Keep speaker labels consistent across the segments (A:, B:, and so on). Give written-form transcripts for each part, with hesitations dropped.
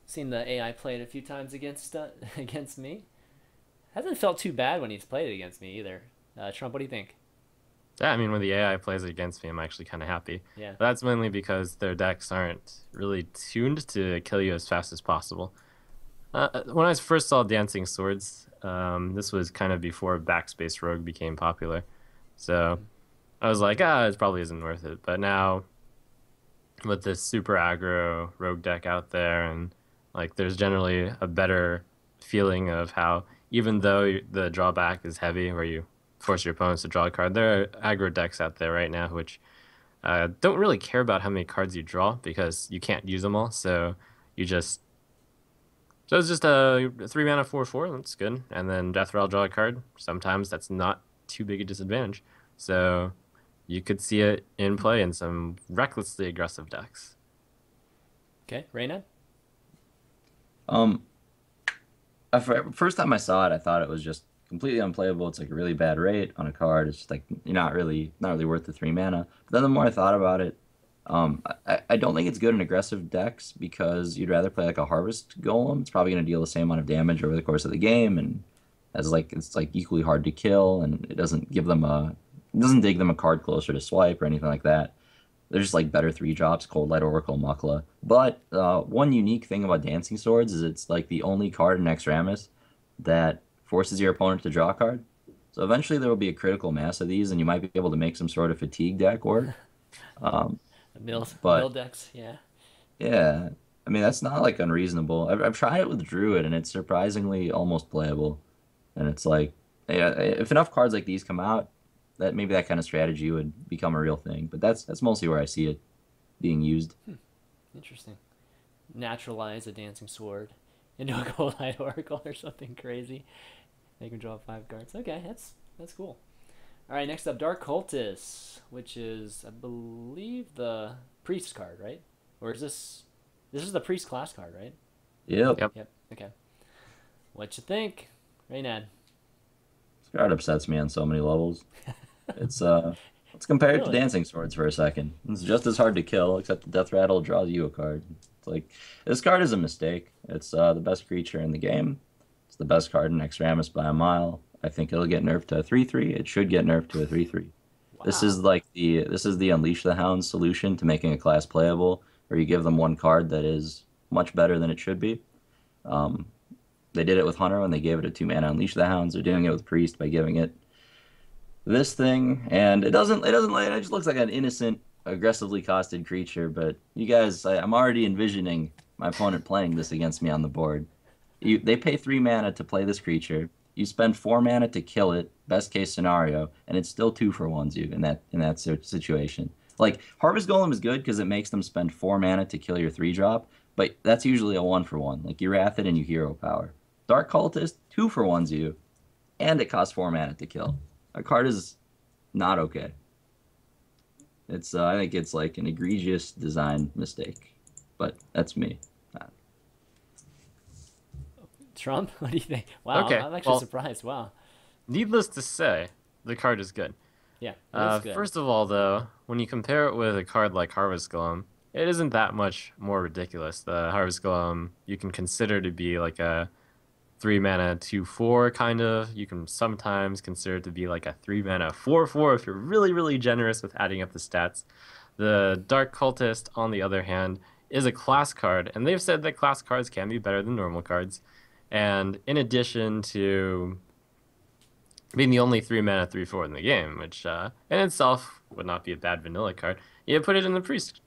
A: Seen the AI play it a few times against me. Hasn't felt too bad when he's played it against me either. Trump, what do you think?
B: Yeah, I mean, when the AI plays against me, I'm actually kind of happy.
A: Yeah.
B: But that's mainly because their decks aren't really tuned to kill you as fast as possible. When I first saw Dancing Swords, this was kind of before Backspace Rogue became popular. So
A: Mm.
B: I was like, it probably isn't worth it. But now, with this super aggro Rogue deck out there, and like, there's generally a better feeling of how, even though the drawback is heavy, where you force your opponents to draw a card, there are aggro decks out there right now which don't really care about how many cards you draw because you can't use them all. You just so it's just a 3 mana 4/4. That's good. And then Death Rattle draw a card. Sometimes that's not too big a disadvantage. So you could see it in play in some recklessly aggressive decks.
A: Okay, Reynad?
C: Um, first time I saw it, I thought it was just completely unplayable. It's like a really bad rate on a card. It's just like you're not really worth the 3 mana. But then the more I thought about it, I don't think it's good in aggressive decks because you'd rather play like a Harvest Golem. It's probably going to deal the same amount of damage over the course of the game, and as like it's like equally hard to kill, and it doesn't dig them a card closer to swipe or anything like that. There's just like better 3 drops, Cold Light Oracle, Muckla. But one unique thing about Dancing Swords is it's like the only card in Naxxramas that forces your opponent to draw a card. So eventually there will be a critical mass of these, and you might be able to make some sort of fatigue deck work. Um,
A: Mill
C: but
A: decks, yeah.
C: yeah, I mean that's not like unreasonable. I've tried it with Druid, and it's surprisingly almost playable. And it's like, yeah, if enough cards like these come out, that maybe that kind of strategy would become a real thing. But that's mostly where I see it being used.
A: Interesting. Naturalize a dancing sword into a gold light oracle or something crazy. Make him draw 5 cards. Okay, that's cool. All right, next up, Dark Cultist, which is I believe the priest card, right? Or is this? This is the priest class card, right?
C: Yep.
B: Yep.
A: Yep. Okay. What you think, Reynad?
C: This card upsets me on so many levels. It's let's compare it to
A: Really?
C: Dancing Swords for a second. It's just as hard to kill, except the Death Rattle draws you a card. It's like this card is a mistake. It's the best creature in the game. It's the best card in Naxxramas by a mile. I think it'll get nerfed to a 3/3. It should get nerfed to a 3/3.
A: Wow.
C: This is the Unleash the Hound solution to making a class playable, where you give them one card that is much better than it should be. Um, they did it with Hunter when they gave it a 2 mana Unleash the Hounds. They're doing it with Priest by giving it this thing, and it just looks like an innocent, aggressively costed creature. But you guys, I'm already envisioning my opponent playing this against me on the board. They pay 3 mana to play this creature. You spend 4 mana to kill it, best case scenario, and it's still 2 for 1s you in that situation. Like Harvest Golem is good because it makes them spend 4 mana to kill your 3 drop, but that's usually a 1 for 1. Like you wrath it and you hero power. Dark Cultist 2 for 1s you, and it costs 4 mana to kill. A card is not okay. It's I think it's like an egregious design mistake, but that's me.
A: Trump? What do you think? Wow, I'm,
B: Okay.
A: I'm actually
B: Well,
A: surprised. Wow.
B: needless to say, the card is good.
A: Yeah, it is good.
B: First of all, though, when you compare it with a card like Harvest Golem, it isn't that much more ridiculous. The Harvest Golem you can consider to be like a 3 mana 2/4 kind of. You can sometimes consider it to be like a 3 mana 4/4 if you're really, really generous with adding up the stats. The Dark Cultist, on the other hand, is a class card, and they've said that class cards can be better than normal cards. And in addition to being the only 3 mana 3/4 in the game, which in itself would not be a bad vanilla card. You put it in the priest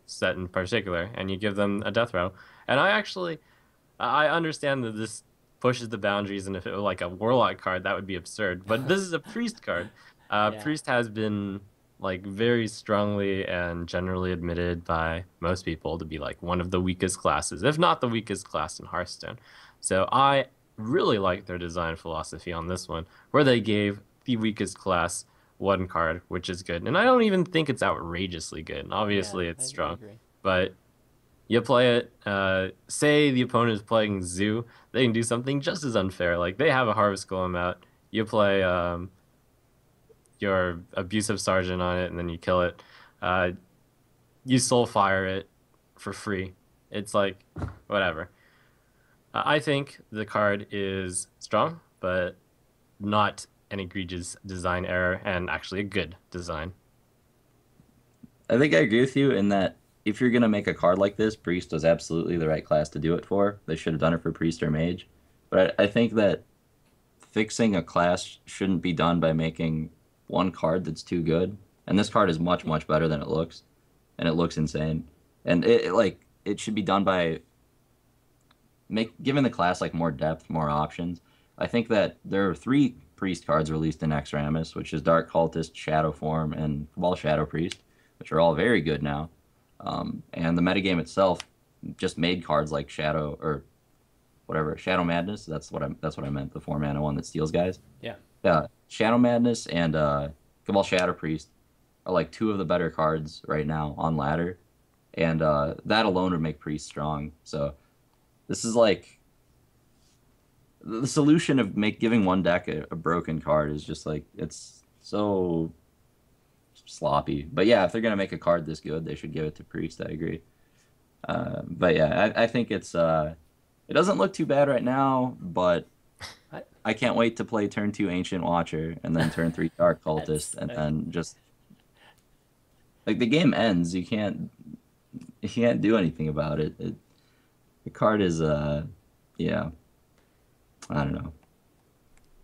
B: set in particular, and you give them a death row. And I understand that this pushes the boundaries, and if it were like a warlock card, that would be absurd. But this is a priest card.
A: Yeah.
B: Priest has been like very strongly and generally admitted by most people to be like one of the weakest classes, if not the weakest class in Hearthstone. So I really like their design philosophy on this one, where they gave the weakest class one card, which is good. And I don't even think it's outrageously good.
A: Yeah,
B: Obviously,
A: I,
B: it's
A: I
B: strong,
A: agree.
B: but you play it. Say the opponent is playing Zoo, they can do something just as unfair. Like they have a Harvest Golem out. You play your Abusive Sergeant on it, and then you kill it. Uh, you Soulfire it for free, It's like, whatever. I think the card is strong, but not an egregious design error, and actually a good design.
C: I think I agree with you in that if you're gonna make a card like this, Priest was absolutely the right class to do it for. They should have done it for Priest or Mage. But I think that fixing a class shouldn't be done by making one card that's too good. And this card is much, much better than it looks. And it looks insane. And it should be done by giving the class like more depth, more options. I think that there are 3 Priest cards released in Naxxramas, which is Dark Cultist, Shadow Form, and Cabal Shadow Priest, which are all very good now. And the metagame itself just made cards like Shadow or whatever Shadow Madness. That's what I meant. The 4-mana one that steals guys.
A: Yeah.
C: Yeah. Shadow Madness and Cabal Shadow Priest are like 2 of the better cards right now on ladder, and that alone would make Priest strong. So this is like the solution of giving one deck a broken card is just like it's so sloppy. But yeah, if they're gonna make a card this good, they should give it to Priest. I agree. But yeah, I think it doesn't look too bad right now, but I can't wait to play turn 2 Ancient Watcher and then turn 3 Dark Cultist, and then just like the game ends. You can't do anything about it. The card is yeah. I don't know.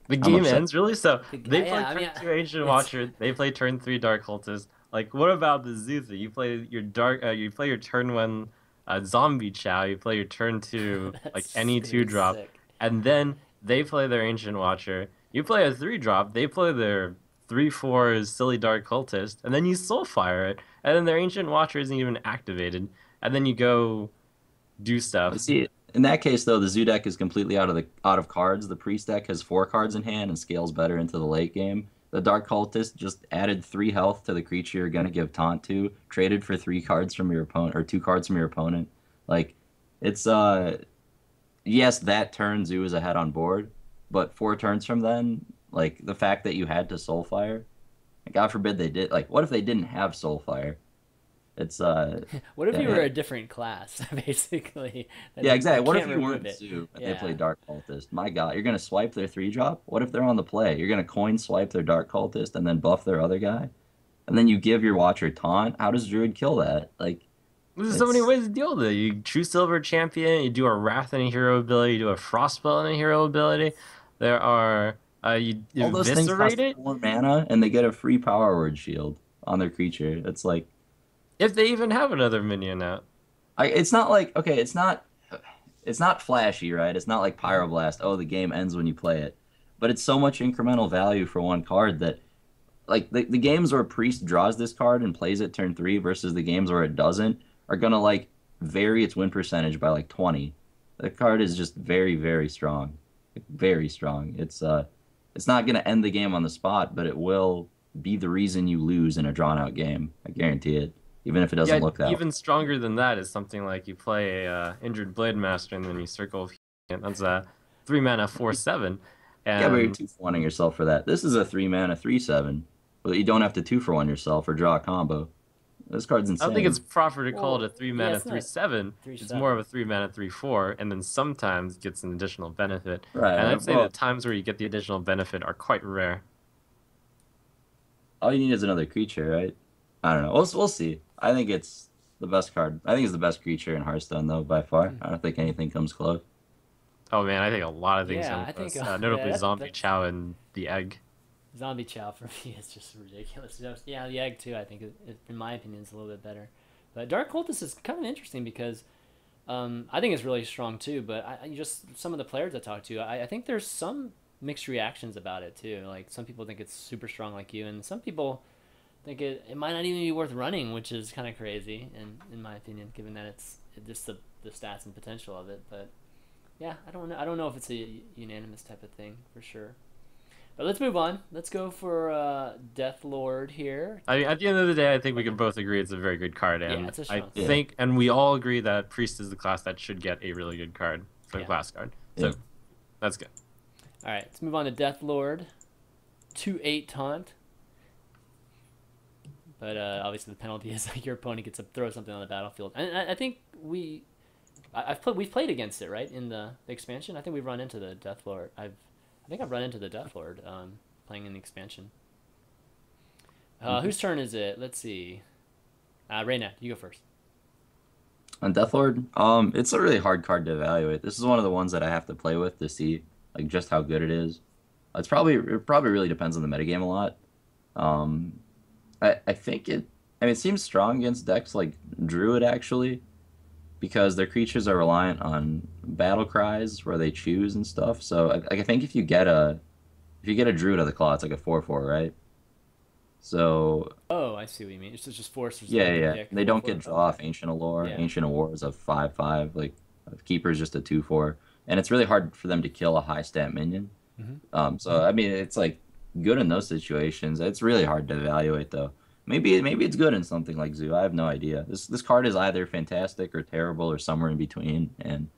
B: The game ends really, so they play
A: yeah,
B: turn 2 Ancient Watcher. They play turn 3 Dark Cultist. Like, what about the Zutha? You play your you play your turn 1 Zombie Chow. You play your turn 2 like any 2-drop, and then they play their Ancient Watcher. You play a 3-drop. They play their 3/4 Silly Dark Cultist, and then you Soulfire it, and then their Ancient Watcher isn't even activated, and then you go do stuff.
C: See, in that case though, the Zoo deck is completely out of cards. The Priest deck has 4 cards in hand and scales better into the late game. The Dark Cultist just added 3 health to the creature you're gonna give taunt to, traded for 3 cards from your opponent or 2 cards from your opponent. Like, it's yes, that turn Zoo is ahead on board, but 4 turns from then, like the fact that you had to Soulfire, God forbid they did. Like, what if they didn't have Soulfire? It's
A: What if you were a different class, basically?
C: Yeah, exactly. What if you weren't Zoo and they play Dark Cultist? My God, you're gonna swipe their 3-drop? What if they're on the play? You're gonna coin swipe their Dark Cultist and then buff their other guy? And then you give your Watcher taunt? How does Druid kill that? Like,
B: there's so many ways to deal with it. You True Silver Champion, you do a Wrath and a hero ability, you do a Frostspell and a hero ability. There are you
C: all those things cost 4 mana and they get a free Power Word shield on their creature. It's like,
B: if they even have another minion out.
C: It's not like, okay, it's not flashy, right? It's not like Pyroblast. Oh, the game ends when you play it. But it's so much incremental value for one card that, like, the games where Priest draws this card and plays it turn 3 versus the games where it doesn't are gonna like vary its win percentage by like 20. The card is just very, very strong, very strong. It's not gonna end the game on the spot, but it will be the reason you lose in a drawn out game. I guarantee it. Even if it doesn't look that
B: even stronger than that is something like you play a Injured Blade Master and then you Circle of Healing. That's a 3-mana 4/7. And
C: yeah, but you're 2-for-1ing yourself for that. This is a 3-mana 3/7, but you don't have to 2-for-1 yourself or draw a combo. This card's insane.
B: I don't think it's proper to call it a 3-mana 3/7.
A: 3/7.
B: It's more of a 3-mana 3/4, and then sometimes gets an additional benefit.
C: Right.
B: And I'd say the times where you get the additional benefit are quite rare.
C: All you need is another creature, right? I don't know. We'll see. I think it's the best card. I think it's the best creature in Hearthstone, though, by far. I don't think anything comes close.
B: Oh man, I think a lot of things
A: Yeah,
B: come
A: I
B: close.
A: think,
B: Notably,
A: yeah,
B: Zombie Chow and the Egg.
A: Zombie Chow for me is just ridiculous. Yeah, the Egg too. I think, in my opinion, is a little bit better. But Dark Cultist is kind of interesting because I think it's really strong too. But I just some of the players I talked to, I think there's some mixed reactions about it too. Like some people think it's super strong, like you, and some people think it might not even be worth running, which is kind of crazy, in my opinion, given that it's just the stats and potential of it. But yeah, I don't know if it's a unanimous type of thing for sure. But let's move on. Let's go for Death Lord here.
B: I mean, at the end of the day, I think we can both agree it's a very good card, and
A: Yeah, it's a
B: I
A: strong
B: think, and we all agree that Priest is the class that should get a really good card for the class card. So that's good.
A: All right, let's move on to Death Lord. 2/8 taunt. But obviously the penalty is like your opponent gets to throw something on the battlefield. And I think we we've played against it, right, in the expansion. I think we've run into the Death Lord. I think I've run into the Death Lord playing in the expansion. Whose turn is it? Let's see. Reynad, you go first.
C: On Deathlord, it's a really hard card to evaluate. This is one of the ones that I have to play with to see like just how good it is. It probably really depends on the metagame a lot. Um, I think it. I mean, it seems strong against decks like Druid actually, because their creatures are reliant on battle cries where they choose and stuff. So I think if you get a Druid of the Claw, it's like a 4/4, right? So
A: Oh, I see what you mean. It's just forces
C: yeah,
A: them to
C: yeah.
A: pick
C: They don't get
A: 4/4.
C: draw
A: Okay.
C: off Ancient Allure.
A: Yeah.
C: Ancient Allure is a 5/5. Like Keeper's just a 2/4, and it's really hard for them to kill a high stat minion.
A: Hmm.
C: So I mean, it's like good in those situations. It's really hard to evaluate though. Maybe it's good in something like Zoo. I have no idea. This card is either fantastic or terrible or somewhere in between, and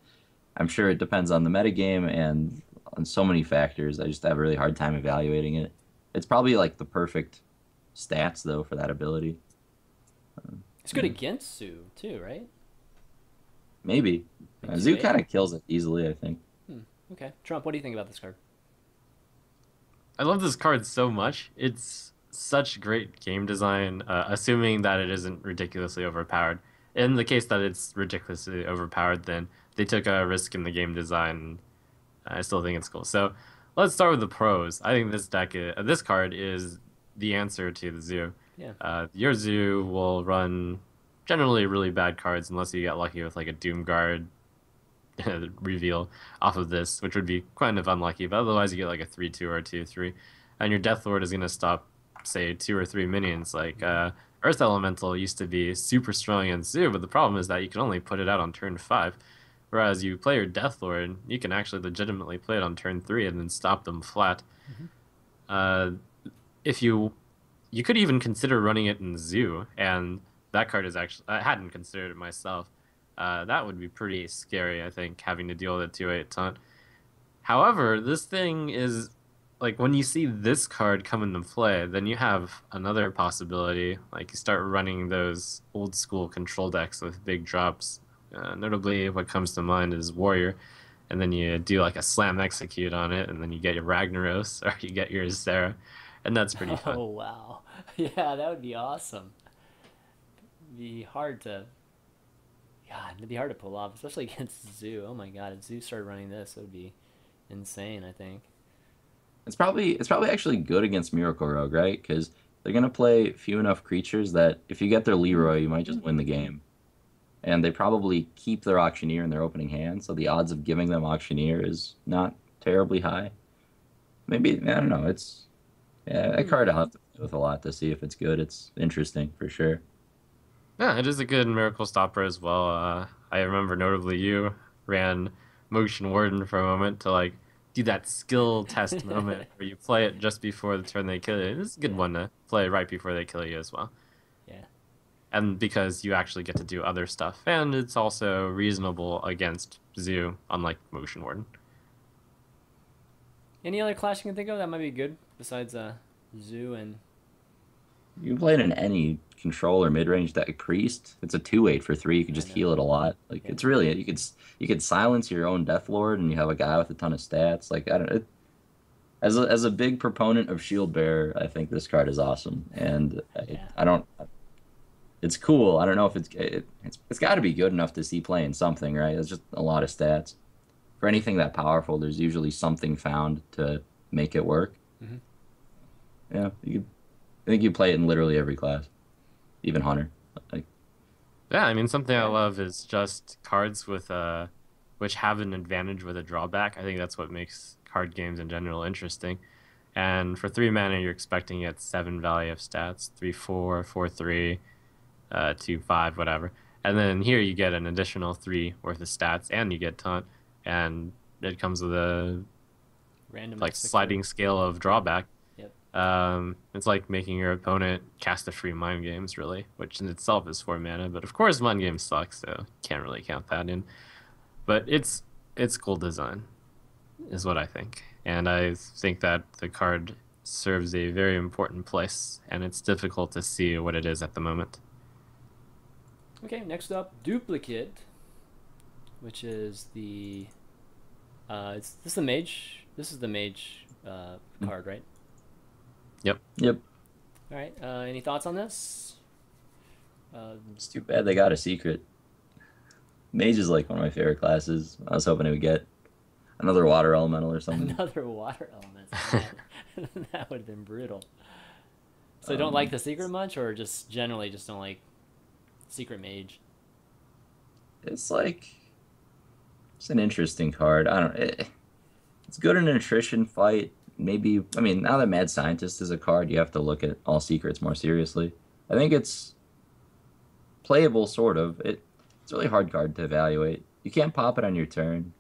C: I'm sure it depends on the metagame and on so many factors. I just have a really hard time evaluating it. It's probably like the perfect stats though for that ability.
A: It's good against Sue too, right?
C: Maybe.
A: Like
C: Zoo
A: 2/8?
C: kind of kills it easily, I think.
A: Okay. Trump, what do you think about this card?
B: I love this card so much. It's such great game design, assuming that it isn't ridiculously overpowered. In the case that it's ridiculously overpowered, then they took a risk in the game design. I still think it's cool. So let's start with the pros. I think this card is the answer to the zoo.
A: Yeah.
B: Your zoo will run generally really bad cards unless you get lucky with like a Doom Guard reveal off of this, which would be kind of unlucky. But otherwise, you get like a 3/2 or a 2/3, and your Death Lord is gonna stop, say, 2 or 3 minions. Like Earth Elemental used to be super strong against Zoo, but the problem is that you can only put it out on turn 5. Whereas you play your Death Lord, you can actually legitimately play it on turn 3 and then stop them flat.
A: Hmm.
B: Uh, if you could even consider running it in Zoo, and that card is actually I hadn't considered it myself. That would be pretty scary, I think, having to deal with a 2/8 taunt. However, this thing is like when you see this card come into play, then you have another possibility. Like you start running those old school control decks with big drops. Notably, what comes to mind is Warrior, and then you do like a slam execute on it, and then you get your Ragnaros or you get your Sarah, and that's pretty fun.
A: Oh wow. Yeah, that would be awesome. Be hard to God, it'd be hard to pull off, especially against Zoo. Oh my God, if Zoo started running this, it would be insane, I think.
C: It's probably actually good against Miracle Rogue, right? Because they're gonna play few enough creatures that if you get their Leroy, you might just win the game. And they probably keep their Auctioneer in their opening hand, so the odds of giving them Auctioneer is not terribly high. Maybe I don't know. It's yeah, that card I'll have to play with a lot to see if it's good. It's interesting for sure.
B: Yeah, it is a good Miracle Stopper as well. I remember notably you ran Motion Warden for a moment to like do that skill test moment where you play it just before the turn they kill you. It's a good
A: Yeah,
B: one to play right before they kill you as well.
A: yeah.
B: And because you actually get to do other stuff. And it's also reasonable against Zoo, unlike Motion Warden.
A: Any other clash you can think of that might be good besides Zoo and
C: You can play it in any control or mid-range deck. Priest, it's a 2/8 for 3. You can
A: I
C: just
A: know.
C: heal it a lot. Like
A: Yeah.
C: it's really you could silence your own Death Lord and you have a guy with a ton of stats. Like I don't as a big proponent of Shield Bearer, I think this card is awesome. And
A: Yeah.
C: I don't it's cool. I don't know if it's got to be good enough to see playing something, right? It's just a lot of stats. For anything that powerful, there's usually something found to make it work.
A: Hmm.
C: Yeah, I think you play it in literally every class, even Hunter. Like,
B: Yeah, I mean, something I
A: Yeah.
B: love is just cards with which have an advantage with a drawback. I think that's what makes card games in general interesting. And for 3 mana, you're expecting at 7 value of stats, 3/4, 4/3, 2/5, whatever. And then here you get an additional 3 worth of stats, and you get taunt, and it comes with a
A: Random
B: like
A: execute.
B: sliding scale of drawback.
A: Yep.
B: It's like making your opponent cast a free mind games, really, which in itself is 4 mana. But of course, mind games suck, so can't really count that in. But it's cool design, is what I think, and I think that the card serves a very important place, and it's difficult to see what it is at the moment.
A: Okay, next up, Duplicate. which is the it's this is the mage. This is the mage card, right?
B: Yep.
C: Yep.
A: All right. Any thoughts on this?
C: It's too bad they got a secret. Mage is like one of my favorite classes. I was hoping it would get another water elemental or something.
A: Another water element. Man. That would have been brutal. So you don't like the secret much, or just generally just don't like secret mage?
C: It's like it's an interesting card. I don't. It's good in an attrition fight. Maybe I mean now that Mad Scientist is a card, you have to look at all secrets more seriously. I think it's playable, sort of. It's a really hard card to evaluate. You can't pop it on your turn.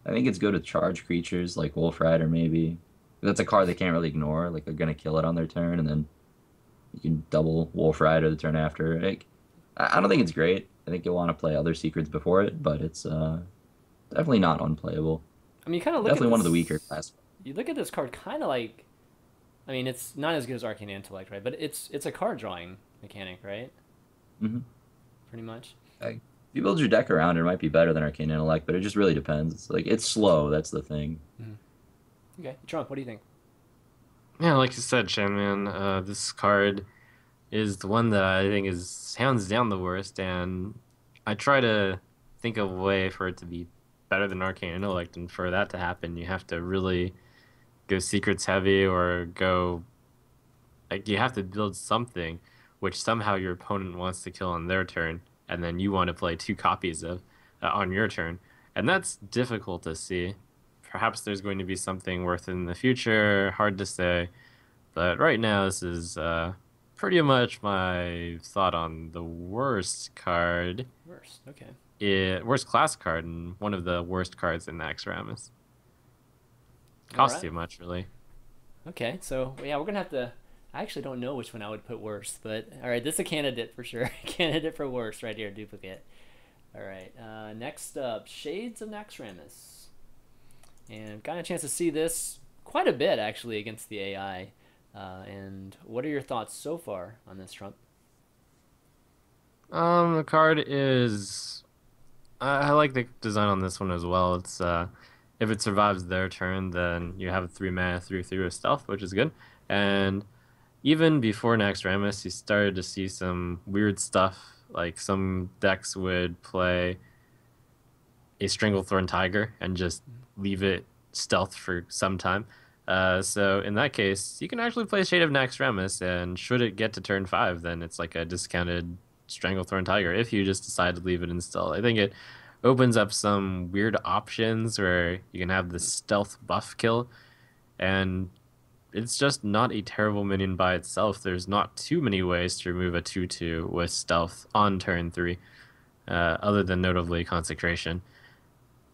C: I think it's good with charge creatures like Wolf Rider maybe. That's a card they can't really ignore. Like they're gonna kill it on their turn, and then you can double Wolf Rider the turn after. Like, I don't think it's great. I think you'll want to play other secrets before it, but it's definitely not unplayable.
A: I mean, you kind of look
C: Definitely
A: at
C: one
A: this,
C: of the weaker classes.
A: You look at this card kind of like, I mean, it's not as good as Arcane Intellect, right? But it's a card drawing mechanic, right?
C: Mm-hmm.
A: Pretty much.
C: If you build your deck around it, it might be better than Arcane Intellect, but it just really depends. It's like it's slow. That's the thing.
A: Okay, Trump, what do you think?
B: Yeah, like you said, Shanman, this card is the one that I think is hands down the worst, and I try to think of a way for it to be better than Arcane Intellect, and for that to happen, you have to really go secrets heavy or go like you have to build something which somehow your opponent wants to kill on their turn, and then you want to play two copies of on your turn, and that's difficult to see. Perhaps there's going to be something worth it in the future, hard to say, but right now this is pretty much my thought on the worst card.
A: Worst, okay.
B: Worst class card and one of the worst cards in Naxxramas. Costs
A: Alright.
B: too much, really.
A: Okay, so yeah, we're gonna have to. I actually don't know which one I would put worst, but all right, this is a candidate for sure. Candidate for worst, right here, duplicate. All right, next up, Shades of Naxxramas, and got a chance to see this quite a bit actually against the AI. And what are your thoughts so far on this, Trump?
B: The card is. I like the design on this one as well. It's if it survives their turn, then you have a 3 mana 3/3 with stealth, which is good. And even before Naxxramas, you started to see some weird stuff. Like some decks would play a Stranglethorn Tiger and just leave it stealth for some time. So in that case, you can actually play Shade of Naxxramas, and should it get to turn 5, then it's like a discounted Stranglethorn Tiger if you just decide to leave it in stealth. I think it opens up some weird options where you can have the stealth buff kill, and it's just not a terrible minion by itself. There's not too many ways to remove a 2/2 with stealth on turn 3, other than notably Consecration.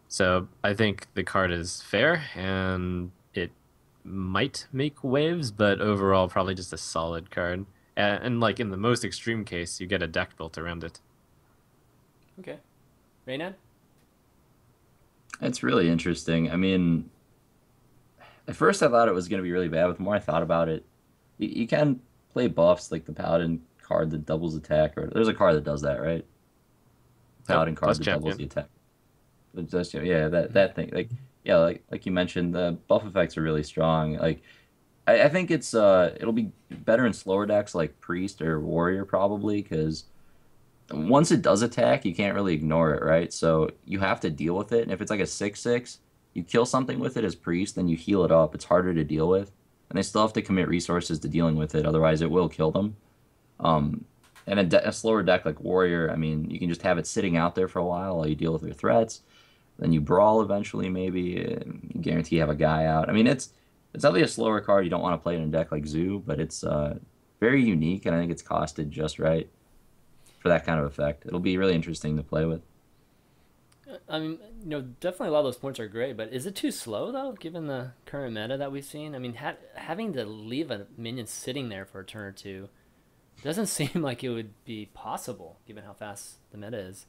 B: So I think the card is fair, and it might make waves, but overall probably just a solid card. And like in the most extreme case, you get a deck built around it.
A: Okay, Reynad.
C: It's really interesting. I mean, at first I thought it was going to be really bad, but the more I thought about it, you can play buffs like the Paladin card that doubles attack, or there's a card that does that, right? Paladin card
B: plus
C: that doubles
B: champion.
C: the attack. Yeah, that thing. Like yeah, like you mentioned, the buff effects are really strong. Like I think it'll be better in slower decks like Priest or Warrior probably, because once it does attack, you can't really ignore it, right? So you have to deal with it. And if it's like a 6/6, you kill something with it as Priest, then you heal it up. It's harder to deal with, and they still have to commit resources to dealing with it. Otherwise, it will kill them. Um, and a slower deck like Warrior, I mean, you can just have it sitting out there for a while you deal with your threats. Then you brawl eventually, maybe. And you guarantee you have a guy out. I mean, it's definitely a slower card. You don't want to play it in a deck like Zoo, but it's very unique, and I think it's costed just right for that kind of effect. It'll be really interesting to play with.
A: I mean, definitely a lot of those points are great, but is it too slow though, given the current meta that we've seen? I mean, having to leave a minion sitting there for a turn or two doesn't seem like it would be possible, given how fast the meta is.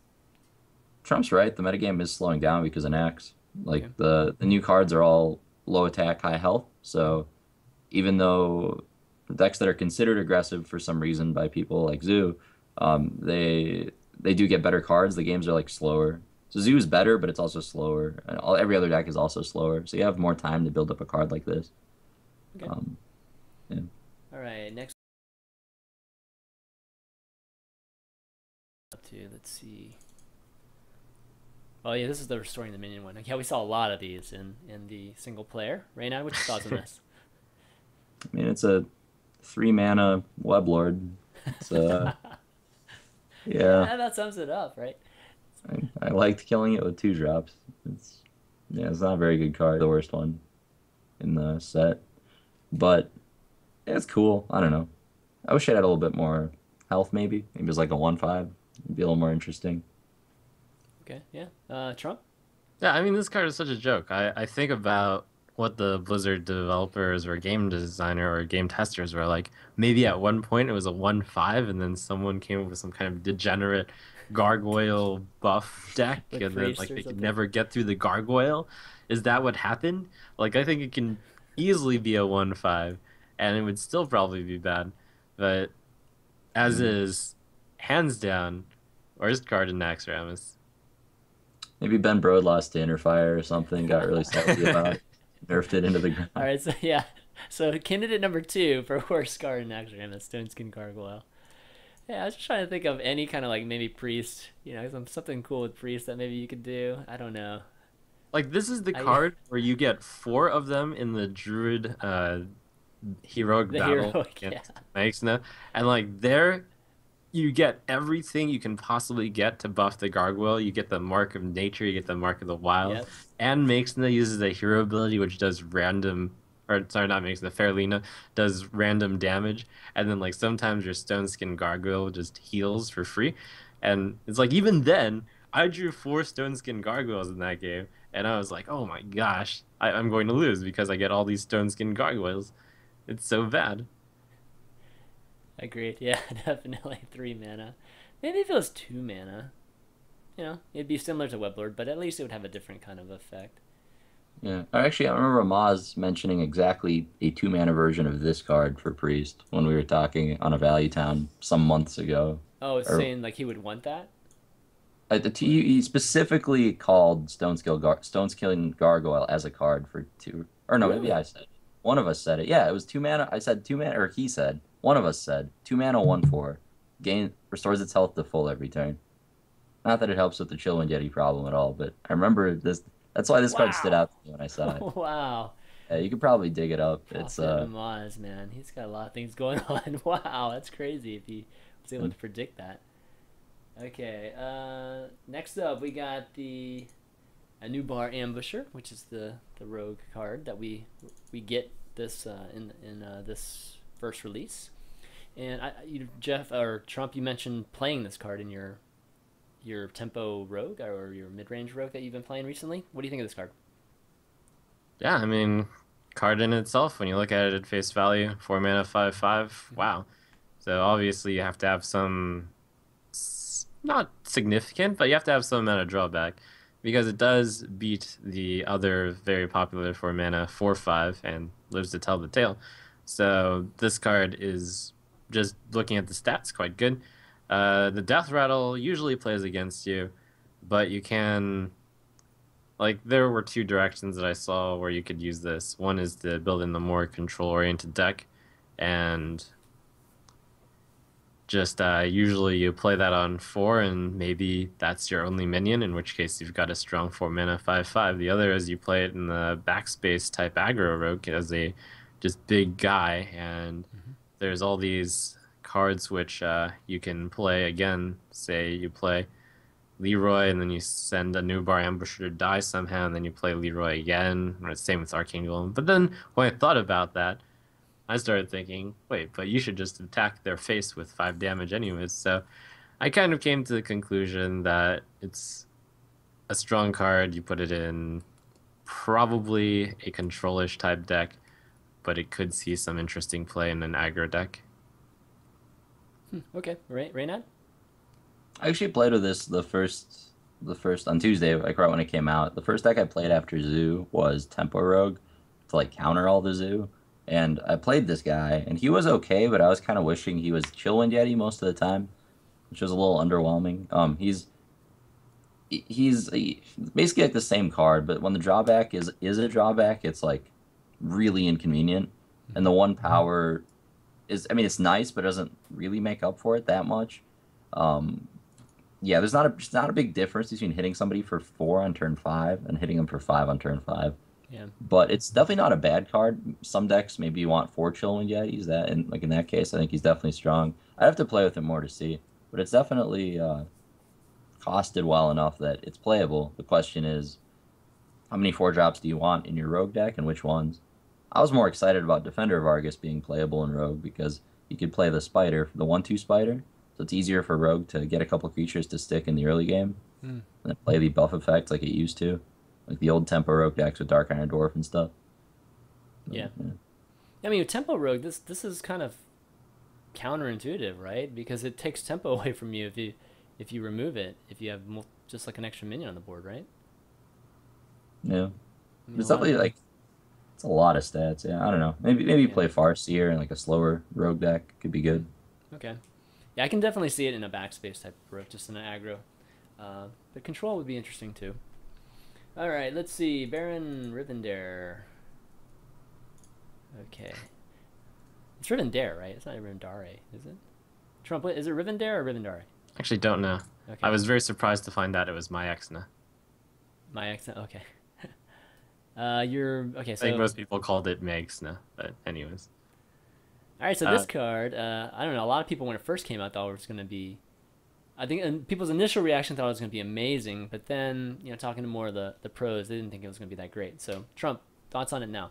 C: Trump's right. The metagame is slowing down because of Nax. Like
A: Okay.
C: the new cards are all low attack, high health. So even though the decks that are considered aggressive for some reason by people like Zoo, they do get better cards. The games are like slower. So Zoo is better, but it's also slower. And every other deck is also slower. So you have more time to build up a card like this.
A: Okay.
C: Yeah.
A: All right. Next up to, let's see. Oh yeah, this is the restoring the minion one. Yeah, we saw a lot of these in the single player. Reynad, what's your thoughts on this?
C: I mean, it's a 3 mana Weblord. It's yeah.
A: Yeah, that sums it up, right?
C: I liked killing it with 2 drops. It's yeah, it's not a very good card. The worst one in the set, but yeah, it's cool. I don't know. I wish it had a little bit more health. Maybe it was like a 1/5. It'd be a little more interesting.
A: Okay, yeah. Trump?
B: Yeah, I mean, this card is such a joke. I think about what the Blizzard developers or game designer or game testers were like. Maybe at one point it was a 1/5, and then someone came up with some kind of degenerate gargoyle buff deck,
A: Like
B: and then
A: priest
B: like
A: or
B: they could
A: something?
B: never get through the gargoyle. Is that what happened? Like, I think it can easily be a 1/5, and it would still probably be bad. But as
C: Mm.
B: is, hands down, worst card in Naxxramas.
C: Maybe Ben Brode lost to Interfire or something. Got really salty about it. Nerfed it into the
A: All
C: ground.
A: right, so yeah. So candidate number 2 for worst card in Naxxramas, Stone Skin Gargoyle. Yeah, I was just trying to think of any kind of like maybe priest, something cool with priest that maybe you could do. I don't know.
B: Like, this is the
A: I
B: card where you get 4 of them in the Druid heroic
A: the
B: battle
A: heroic, yeah.
B: against Maexna, and like there you get everything you can possibly get to buff the gargoyle. You get the Mark of Nature, you get the Mark of the Wild,
A: Yep.
B: and Maexna uses a hero ability which does random, or sorry, not Maexna, Fairlina does random damage, and then like sometimes your Stone Skin Gargoyle just heals for free, and it's like even then I drew 4 Stone Skin Gargoyles in that game, and I was like, oh my gosh, I'm going to lose because I get all these Stone Skin Gargoyles. It's so bad.
A: Agreed. Yeah, definitely 3 mana. Maybe if it was 2 mana, it'd be similar to Weblord, but at least it would have a different kind of effect.
C: Yeah. Actually, I remember Maz mentioning exactly a 2 mana version of this card for Priest when we were talking on a Value Town some months ago.
A: Oh, it's
C: Or
A: saying like he would want that?
C: he specifically called Stone Killing Gargoyle as a card for 2. Or no, maybe I
A: Really?
C: said it. One of us said it. Yeah, it was 2 mana. I said 2 mana, or he said. One of us said 2 mana, 1/4. Gain restores its health to full every turn. Not that it helps with the Chill and Yeti problem at all, but I remember this. That's why this card stood
A: Wow.
C: out to me when I saw it.
A: Wow.
C: You could probably dig it up. It's
A: Prophet Amaz, man. He's got a lot of things going on. Wow, that's crazy if he was able to predict that. Okay, next up we got the a new bar ambusher, which is the rogue card that we get this in this first release. And Jeff or Trump, you mentioned playing this card in your tempo rogue or your mid range rogue that you've been playing recently. What do you think of this card?
B: Yeah, I mean, card in itself, when you look at it at face value, 4 mana, 5/5. Wow. So obviously you have to have some, not significant, but you have to have some amount of drawback because it does beat the other very popular 4 mana 4/5 and lives to tell the tale. So this card is, just looking at the stats, quite good. The Death Rattle usually plays against you, but you can, like, there were 2 directions that I saw where you could use this. One is to build in the more control-oriented deck, and just usually you play that on 4, and maybe that's your only minion, in which case you've got a strong 4 mana 5/5. The other is you play it in the backspace type aggro rogue as a just big guy, and
A: Mm-hmm.
B: there's all these cards which you can play again. Say you play Leroy, and then you send a new bar ambusher to die somehow, and then you play Leroy again. Or same with Arcane Golem. But then when I thought about that, I started thinking, wait, but you should just attack their face with 5 damage anyways. So I kind of came to the conclusion that it's a strong card. You put it in probably a control-ish type deck, but it could see some interesting play in an aggro deck.
A: Okay, Reynad?
C: I actually played with this the first on Tuesday, like right when it came out. The first deck I played after Zoo was Tempo Rogue to like counter all the Zoo. And I played this guy, and he was okay, but I was kind of wishing he was Chillwind Yeti most of the time, which was a little underwhelming. basically like the same card, but when the drawback is a drawback, it's like really inconvenient. And
A: Hmm.
C: the one power is, I mean, it's nice, but it doesn't really make up for it that much. Um, yeah, there's not a big difference between hitting somebody for 4 on turn 5 and hitting them for 5 on turn 5.
A: Yeah.
C: But it's definitely not a bad card. Some decks maybe you want 4 Chillwind Yetis. That and like in that case, I think he's definitely strong. I have to play with him more to see, but it's definitely costed well enough that it's playable. The question is, how many 4 drops do you want in your Rogue deck and which ones? I was more excited about Defender of Argus being playable in Rogue because you could play the Spider, the 1/2 Spider, so it's easier for Rogue to get a couple creatures to stick in the early game
A: Mm.
C: and then play the buff effect like it used to, like the old Tempo Rogue decks with Dark Iron Dwarf and stuff.
A: Yeah.
C: Yeah.
A: I mean, with Tempo Rogue, this is kind of counterintuitive, right? Because it takes tempo away from you if you remove it, if you have just like an extra minion on the board, right?
C: Yeah.
A: I mean,
C: It's
A: a lot of
C: definitely like it's a lot of stats. Yeah, I don't know. Maybe you
A: yeah.
C: play Farseer and like a slower Rogue deck could be
A: Mm.
C: good.
A: Okay. Yeah, I can definitely see it in a backspace type of rogue, just in an aggro. But control would be interesting too. All right, let's see. Baron Rivendare. Okay. It's Rivendare, right? It's not Rivendare, is it? Trump, is it Rivendare or Rivendare?
B: Actually, don't know. I
A: Okay.
B: was very surprised to find out it was my Exna.
A: My accent. Okay. You're okay.
B: I think
A: So,
B: most people called it Megsna, but anyways.
A: all right. So
B: Uh,
A: this card, I don't know. A lot of people when it first came out thought it was going to be. I think and people's initial reaction thought it was going to be amazing, but then talking to more of the pros, they didn't think it was going to be that great. So Trump, thoughts on it now?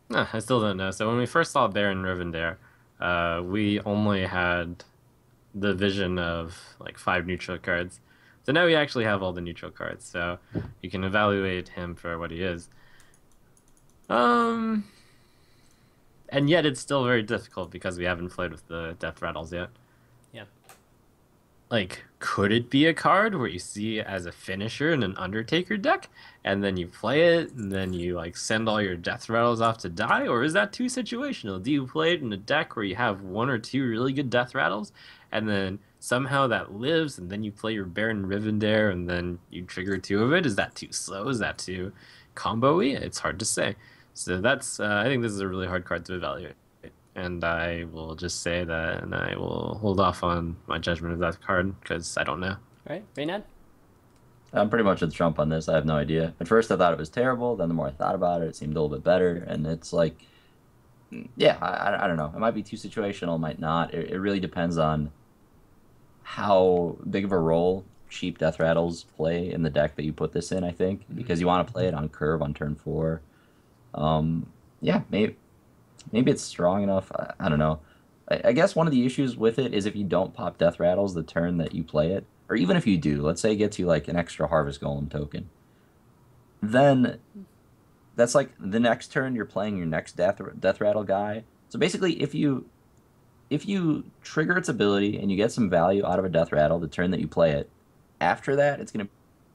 B: no, I still don't know. So when we first saw Baron Rivendare, we only had the vision of like 5 neutral cards. So now we actually have all the neutral cards, so you can evaluate him for what he is. Um, and yet it's still very difficult because we haven't played with the death rattles yet.
A: Yeah.
B: Like, could it be a card where you see it as a finisher in an Undertaker deck, and then you play it, and then you like send all your death rattles off to die, or is that too situational? Do you play it in a deck where you have 1 or 2 really good death rattles, and then somehow that lives, and then you play your Baron Rivendare, and then you trigger 2 of it? Is that too slow? Is that too combo-y? It's hard to say. So that's I think this is a really hard card to evaluate. And I will just say that, and I will hold off on my judgment of that card because I don't know.
A: All right, Reynad.
C: I'm pretty much with Trump on this. I have no idea. At first, I thought it was terrible. Then, the more I thought about it, it seemed a little bit better. And it's like, yeah, I don't know. It might be too situational, it might not. It really depends on how big of a role cheap Death Rattles play in the deck that you put this in, I think,
A: Mm-hmm.
C: because you want to play it on curve on turn 4. Yeah, maybe it's strong enough. I don't know. I guess one of the issues with it is if you don't pop Death Rattles the turn that you play it, or even if you do, let's say it gets you like an extra Harvest Golem token, then that's like the next turn you're playing your next Death Rattle guy. So basically, if you trigger its ability and you get some value out of a Death Rattle the turn that you play it, after that it's gonna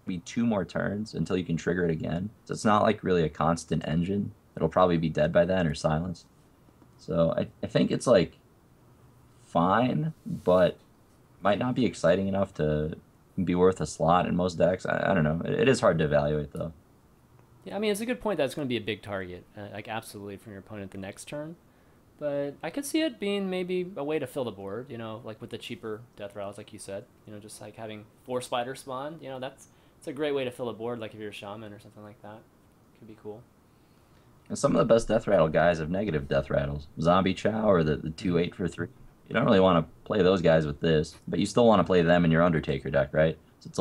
C: be 2 more turns until you can trigger it again. So it's not like really a constant engine. It'll probably be dead by then or silenced. So I think it's like fine, but might not be exciting enough to be worth a slot in most decks. I don't know. It is hard to evaluate though.
A: Yeah, I mean it's a good point that it's going to be a big target, like absolutely from your opponent the next turn. But I could see it being maybe a way to fill the board, like with the cheaper death rattles, like you said. Just like having 4 spider spawn. That's it's a great way to fill a board, like if you're a shaman or something like that. Could be cool.
C: And some of the best Death Rattle guys have negative Death Rattles. Zombie Chow or the
A: Mm-hmm.
C: 2/8 for 3. You don't really want to play those guys with this, but you still want to play them in your Undertaker deck, right? So it's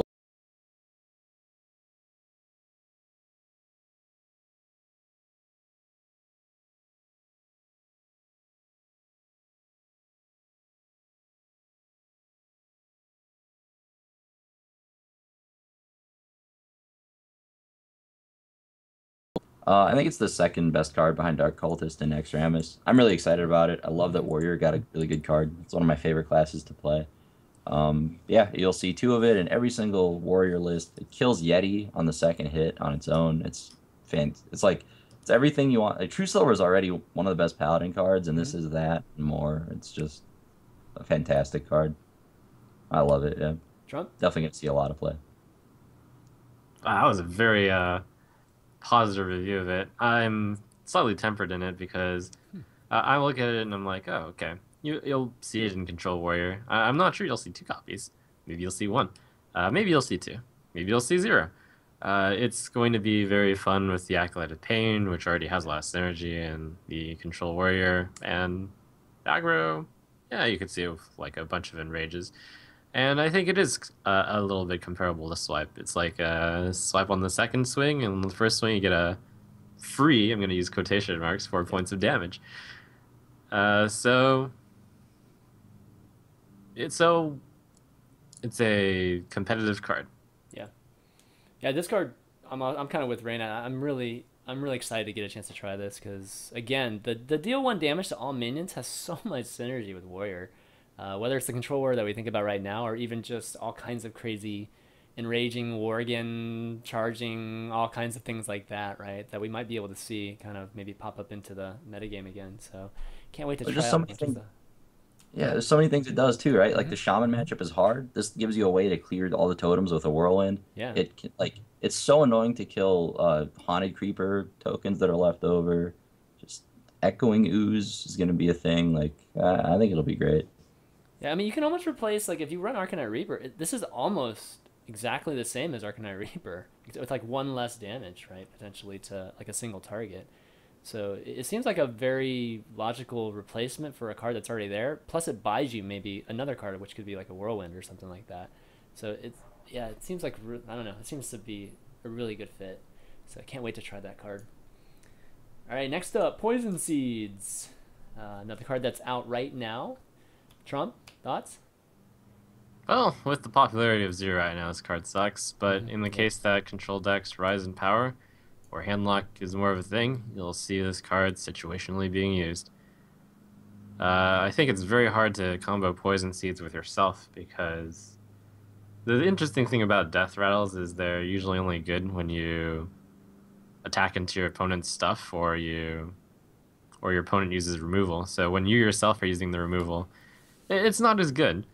C: I think it's the second best card behind Dark Cultist and Naxxramas. I'm really excited about it. I love that
A: Mm-hmm.
C: Warrior got a really good card. It's one of my favorite classes to play. Yeah, you'll see 2 of it in every single Warrior list. It kills Yeti on the second hit on its own. It's like it's everything you want. Like, True Silver is already one of the best Paladin cards, and
A: Mm-hmm.
C: this is that and more. It's just a fantastic card. I love it. Yeah.
A: Trump?
C: Definitely going to see a lot of play.
B: That was a very positive review of it. I'm slightly tempered in it because I look at it and I'm like, oh, okay. You'll see it in Control Warrior. I'm not sure you'll see 2 copies. Maybe you'll see 1. Maybe you'll see 2. Maybe you'll see 0. It's going to be very fun with the Acolyte of Pain, which already has a lot of synergy, and the Control Warrior and aggro. Yeah, you could see it with like a bunch of enrages. And I think it is a little bit comparable to Swipe. It's like a Swipe on the second swing, and on the first swing you get a free, I'm going to use quotation marks, 4 points of damage. So it's a competitive card.
A: Yeah. Yeah, this card, I'm kind of with Reynad. I'm really excited to get a chance to try this because again, the deal 1 damage to all minions has so much synergy with Warrior. Whether it's the Control Warrior that we think about right now, or even just all kinds of crazy enraging, Worgen, charging, all kinds of things like that, right? That we might be able to see kind of maybe pop up into the metagame again. So can't wait to
C: There's
A: try
C: just so
A: out
C: many
A: as much as
C: things. Yeah, there's so many things it does too, right? Like the Shaman matchup is hard. This gives you a way to clear all the totems with a Whirlwind.
A: Yeah.
C: It's so annoying to kill Haunted Creeper tokens that are left over. Just Echoing Ooze is gonna be a thing. Like I think it'll be great.
A: Yeah, I mean, you can almost replace, like, if you run Arcanite Reaper, this is almost exactly the same as Arcanite Reaper, with, like, 1 less damage, right, potentially to, like, a single target. So it seems like a very logical replacement for a card that's already there. Plus, it buys you maybe another card, which could be, like, a Whirlwind or something like that. So, yeah, it seems like, I don't know, it seems to be a really good fit. So I can't wait to try that card. All right, next up, Poison Seeds. Another card that's out right now. Trump, thoughts?
B: Well, with the popularity of 0 right now, this card sucks, but in the case that control decks rise in power, or handlock is more of a thing, you'll see this card situationally being used. I think it's very hard to combo Poison Seeds with yourself, because the interesting thing about Death Rattles is they're usually only good when you attack into your opponent's stuff, or your opponent uses removal. So when you yourself are using the removal, it's not as good.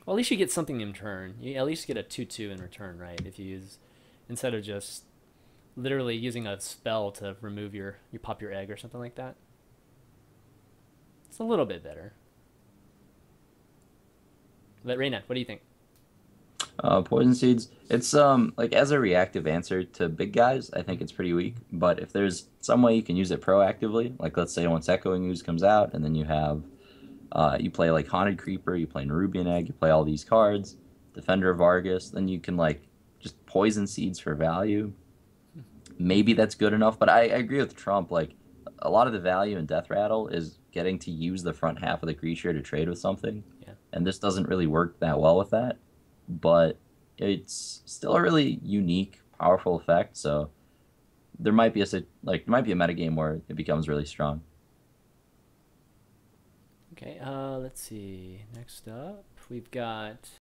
A: Well, at least you get something in return. You at least get a 2/2 in return, right? If you use, instead of just literally using a spell to remove you pop your egg or something like that. It's a little bit better. But Reynad, what do you think?
C: Poison Seeds. It's like as a reactive answer to big guys, I think it's pretty weak. But if there's some way you can use it proactively, like let's say once Echoing Ooze comes out, and then you play like Haunted Creeper, you play Nerubian Egg, you play all these cards, Defender of Argus, then you can like just Poison Seeds for value. Maybe that's good enough, but I agree with Trump. Like a lot of the value in Death Rattle is getting to use the front half of the creature to trade with something,
A: Yeah.
C: and this doesn't really work that well with that. But it's still a really unique, powerful effect. So there might be a metagame where it becomes really strong.
A: Okay, let's see. Next up, we've got